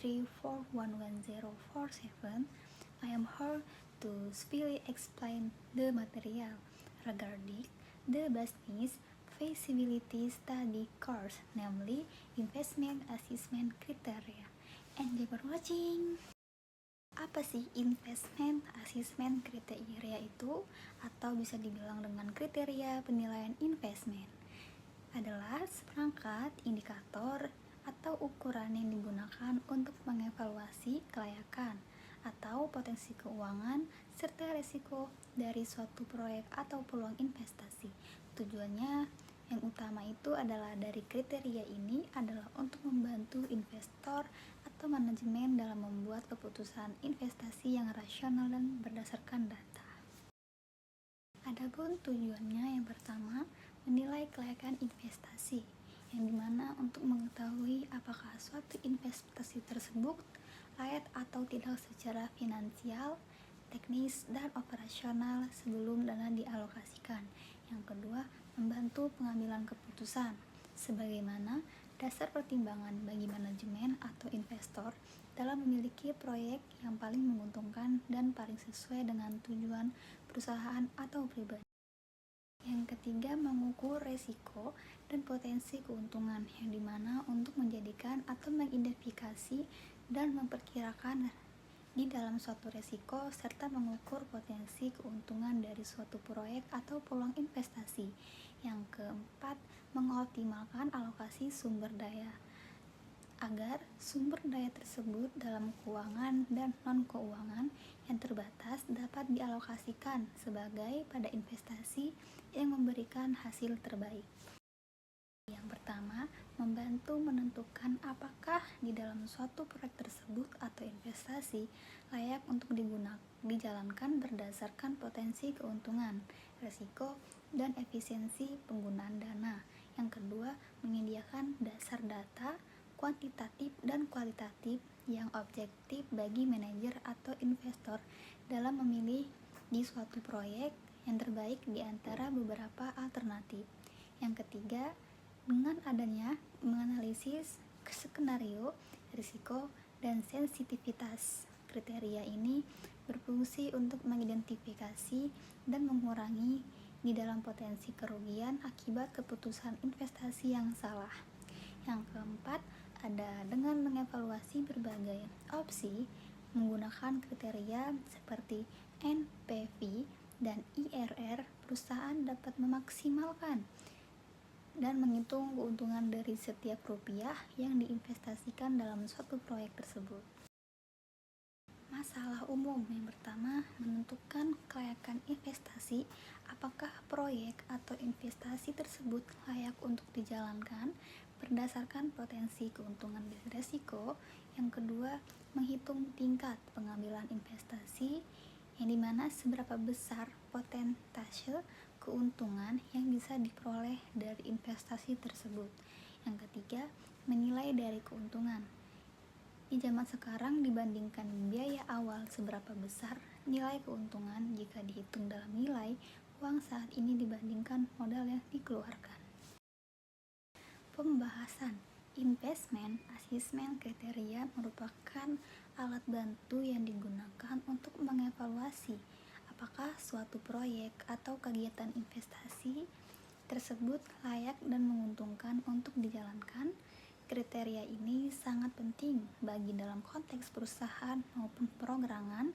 123411047. I am here to specially explain the material regarding the business feasibility study course, namely investment assessment criteria. Enjoy for watching. Apa sih investment assessment criteria itu? Atau bisa dibilang dengan kriteria penilaian investment? Adalah seperangkat indikator atau ukuran yang digunakan untuk mengevaluasi kelayakan atau potensi keuangan serta risiko dari suatu proyek atau peluang investasi. Tujuannya yang utama itu adalah dari kriteria ini adalah untuk membantu investor atau manajemen dalam membuat keputusan investasi yang rasional dan berdasarkan data. Adapun tujuannya yang pertama, menilai kelayakan investasi, yang dimana untuk mengetahui apakah suatu investasi tersebut layak atau tidak secara finansial, teknis, dan operasional sebelum dana dialokasikan. Yang kedua, membantu pengambilan keputusan sebagaimana dasar pertimbangan bagi manajemen atau investor dalam memiliki proyek yang paling menguntungkan dan paling sesuai dengan tujuan perusahaan atau pribadi. Yang ketiga, mengukur resiko dan potensi keuntungan, yang dimana untuk menjadikan atau mengidentifikasi dan memperkirakan di dalam suatu resiko serta mengukur potensi keuntungan dari suatu proyek atau peluang investasi. Yang keempat, mengoptimalkan alokasi sumber daya agar sumber daya tersebut dalam keuangan dan non-keuangan yang terbatas dapat dialokasikan sebagai pada investasi yang memberikan hasil terbaik. Yang pertama, membantu menentukan apakah di dalam suatu proyek tersebut atau investasi layak untuk dijalankan berdasarkan potensi keuntungan, risiko, dan efisiensi penggunaan dana. Yang kedua, menyediakan dasar data kuantitatif dan kualitatif yang objektif bagi manajer atau investor dalam memilih di suatu proyek yang terbaik di antara beberapa alternatif. Yang ketiga, dengan adanya menganalisis skenario, risiko, dan sensitivitas, kriteria ini berfungsi untuk mengidentifikasi dan mengurangi di dalam potensi kerugian akibat keputusan investasi yang salah. Yang keempat, ada dengan mengevaluasi berbagai opsi menggunakan kriteria seperti NPV dan IRR, perusahaan dapat memaksimalkan dan menghitung keuntungan dari setiap rupiah yang diinvestasikan dalam suatu proyek tersebut. Masalah umum yang pertama, menentukan kelayakan investasi, apakah proyek atau investasi tersebut layak untuk dijalankan berdasarkan potensi keuntungan dan risiko. Yang kedua, menghitung tingkat pengambilan investasi, yang dimana seberapa besar persentase keuntungan yang bisa diperoleh dari investasi tersebut. Yang ketiga, menilai dari keuntungan. Di zaman sekarang dibandingkan biaya awal seberapa besar nilai keuntungan jika dihitung dalam nilai uang saat ini dibandingkan modal yang dikeluarkan. Pembahasan investment assessment criteria merupakan alat bantu yang digunakan untuk mengevaluasi apakah suatu proyek atau kegiatan investasi tersebut layak dan menguntungkan untuk dijalankan. Kriteria ini sangat penting bagi dalam konteks perusahaan maupun perorangan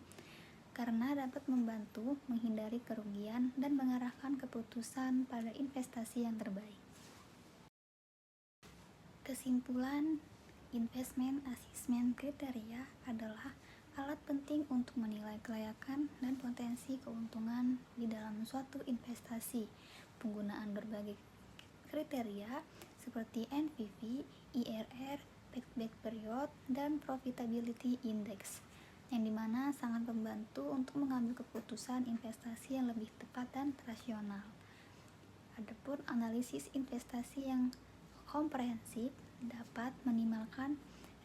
karena dapat membantu menghindari kerugian dan mengarahkan keputusan pada investasi yang terbaik. Kesimpulan, investment assessment criteria adalah alat penting untuk menilai kelayakan dan potensi keuntungan di dalam suatu investasi. Penggunaan berbagai kriteria seperti NPV, IRR, payback period, dan profitability index, yang dimana sangat membantu untuk mengambil keputusan investasi yang lebih tepat dan rasional. Adapun analisis investasi yang komprehensif dapat meminimalkan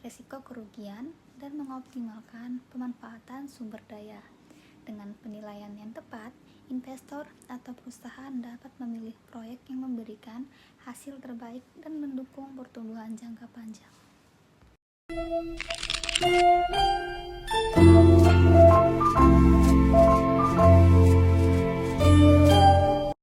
risiko kerugian dan mengoptimalkan pemanfaatan sumber daya. Dengan penilaian yang tepat, investor atau perusahaan dapat memilih proyek yang memberikan hasil terbaik dan mendukung pertumbuhan jangka panjang.